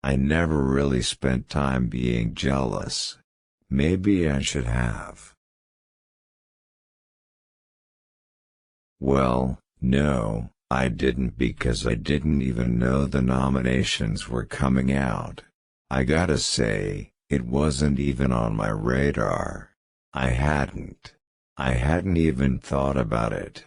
I never really spent time being jealous. Maybe I should have. Well, no, I didn't, because I didn't even know the nominations were coming out. I gotta say, it wasn't even on my radar. I hadn't even thought about it.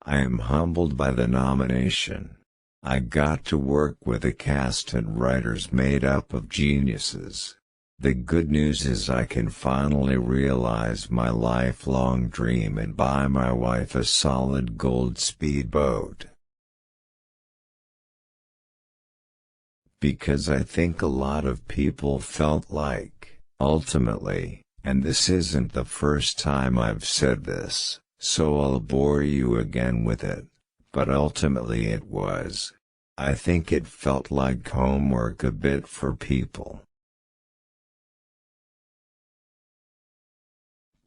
I am humbled by the nomination. I got to work with a cast and writers made up of geniuses. The good news is I can finally realize my lifelong dream and buy my wife a solid gold speedboat. Because I think a lot of people felt like, ultimately, and this isn't the first time I've said this, so I'll bore you again with it, but ultimately it was. I think it felt like homework a bit for people.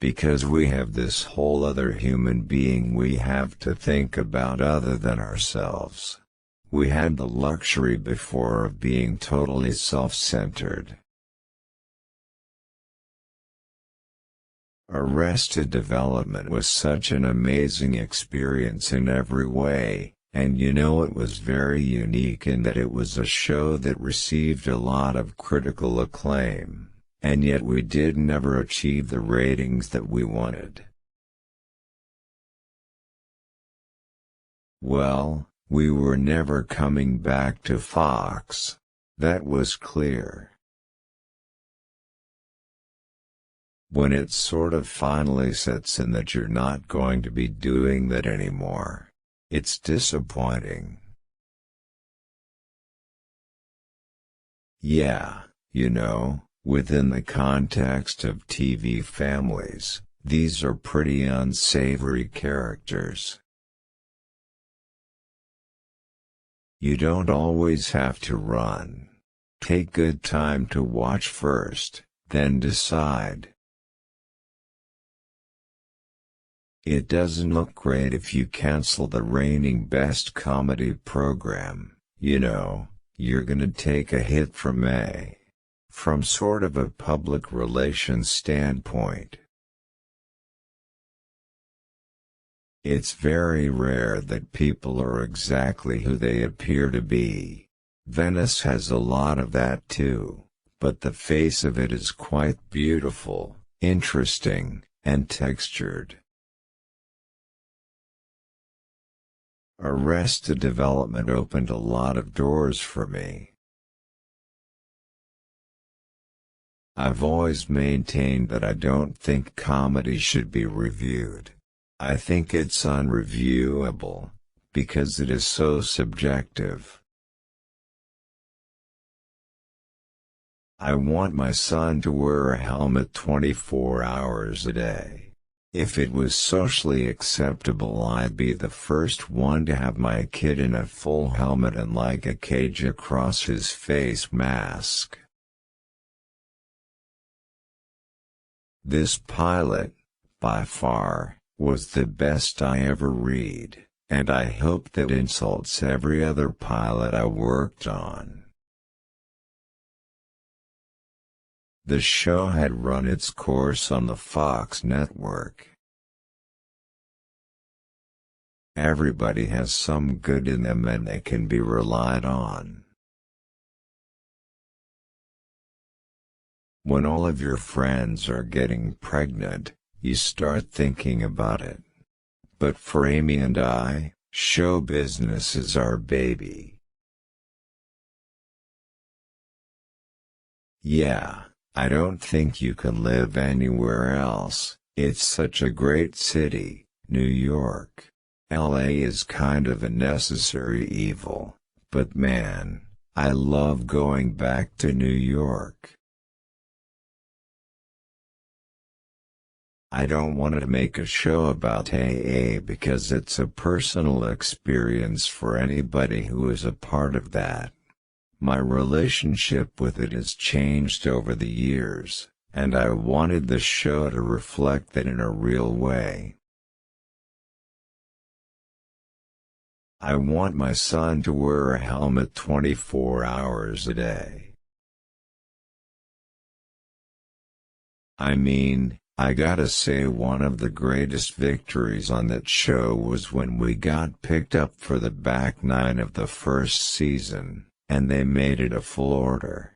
Because we have this whole other human being we have to think about other than ourselves. We had the luxury before of being totally self-centered. Arrested Development was such an amazing experience in every way, and it was very unique in that it was a show that received a lot of critical acclaim, and yet we did never achieve the ratings that we wanted. Well, we were never coming back to Fox. That was clear. When it sort of finally sets in that you're not going to be doing that anymore, it's disappointing. Yeah, within the context of TV families, these are pretty unsavory characters. You don't always have to run. Take good time to watch first, then decide. It doesn't look great if you cancel the reigning best comedy program, you're gonna take a hit from sort of a public relations standpoint. It's very rare that people are exactly who they appear to be. Venice has a lot of that too, but the face of it is quite beautiful, interesting, and textured. Arrested Development opened a lot of doors for me. I've always maintained that I don't think comedy should be reviewed. I think it's unreviewable, because it is so subjective. I want my son to wear a helmet 24 hours a day. If it was socially acceptable, I'd be the first one to have my kid in a full helmet and like a cage across his face mask. This pilot, by far, was the best I ever read, and I hope that insults every other pilot I worked on. The show had run its course on the Fox network. Everybody has some good in them and they can be relied on. When all of your friends are getting pregnant, you start thinking about it. But for Amy and I, show business is our baby. Yeah, I don't think you can live anywhere else. It's such a great city, New York. LA is kind of a necessary evil, but man, I love going back to New York. I don't want to make a show about AA because it's a personal experience for anybody who is a part of that. My relationship with it has changed over the years, and I wanted the show to reflect that in a real way. I want my son to wear a helmet 24 hours a day. I mean, I gotta say one of the greatest victories on that show was when we got picked up for the back nine of the first season, and they made it a full order.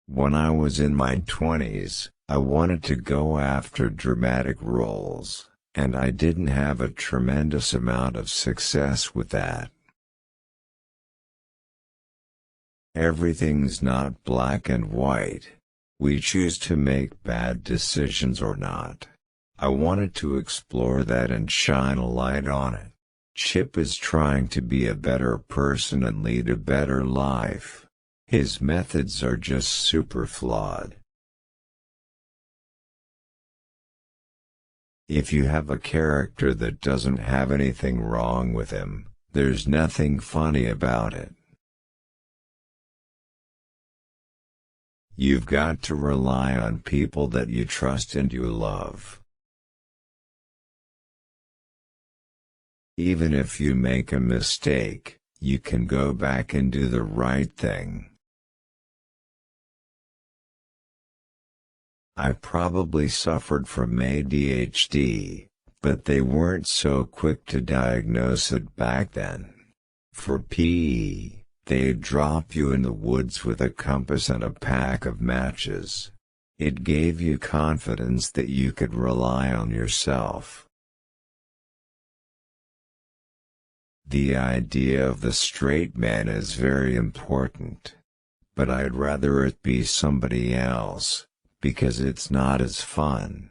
When I was in my 20s, I wanted to go after dramatic roles, and I didn't have a tremendous amount of success with that. Everything's not black and white. We choose to make bad decisions or not. I wanted to explore that and shine a light on it. Chip is trying to be a better person and lead a better life. His methods are just super flawed. If you have a character that doesn't have anything wrong with him, there's nothing funny about it. You've got to rely on people that you trust and you love. Even if you make a mistake, you can go back and do the right thing. I probably suffered from ADHD, but they weren't so quick to diagnose it back then. For PE, they'd drop you in the woods with a compass and a pack of matches. It gave you confidence that you could rely on yourself. The idea of the straight man is very important. But I'd rather it be somebody else, because it's not as fun.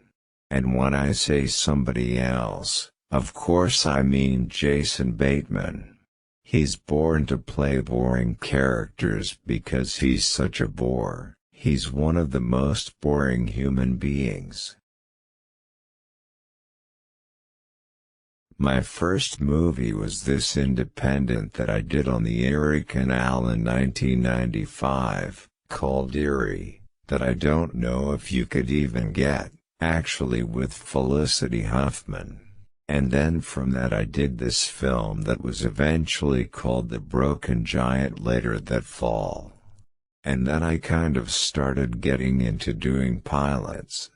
And when I say somebody else, of course I mean Jason Bateman. He's born to play boring characters because he's such a bore. He's one of the most boring human beings. My first movie was this independent that I did on the Erie Canal in 1995, called Erie, that I don't know if you could even get, actually, with Felicity Huffman. And then from that I did this film that was eventually called The Broken Giant later that fall. And then I kind of started getting into doing pilots.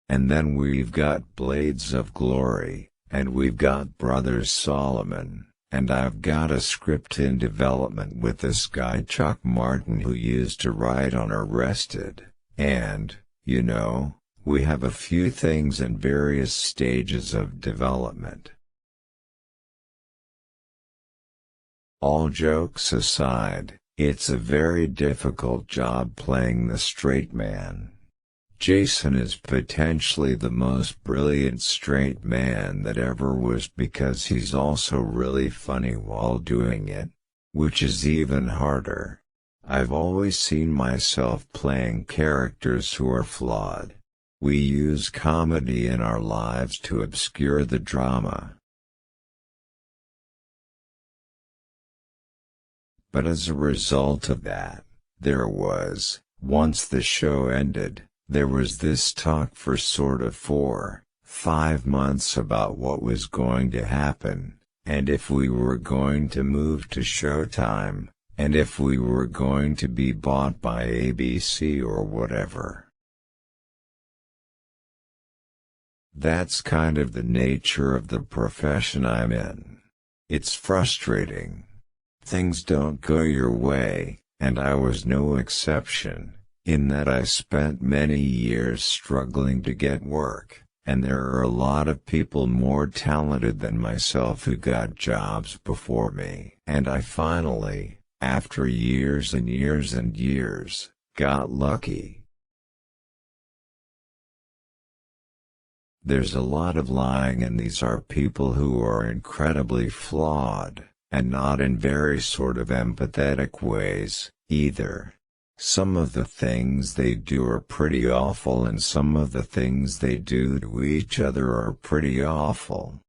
And then we've got Blades of Glory, and we've got Brothers Solomon, and I've got a script in development with this guy Chuck Martin who used to write on Arrested, and, you know, we have a few things in various stages of development. All jokes aside, it's a very difficult job playing the straight man. Jason is potentially the most brilliant straight man that ever was because he's also really funny while doing it, which is even harder. I've always seen myself playing characters who are flawed. We use comedy in our lives to obscure the drama. But as a result of that, once the show ended, there was this talk for sort of 4-5 months about what was going to happen, and if we were going to move to Showtime, and if we were going to be bought by ABC or whatever. That's kind of the nature of the profession I'm in. It's frustrating. Things don't go your way, and I was no exception, in that I spent many years struggling to get work, and there are a lot of people more talented than myself who got jobs before me. And I finally, after years and years and years, got lucky. There's a lot of lying, and these are people who are incredibly flawed, and not in very sort of empathetic ways, either. Some of the things they do are pretty awful, and some of the things they do to each other are pretty awful.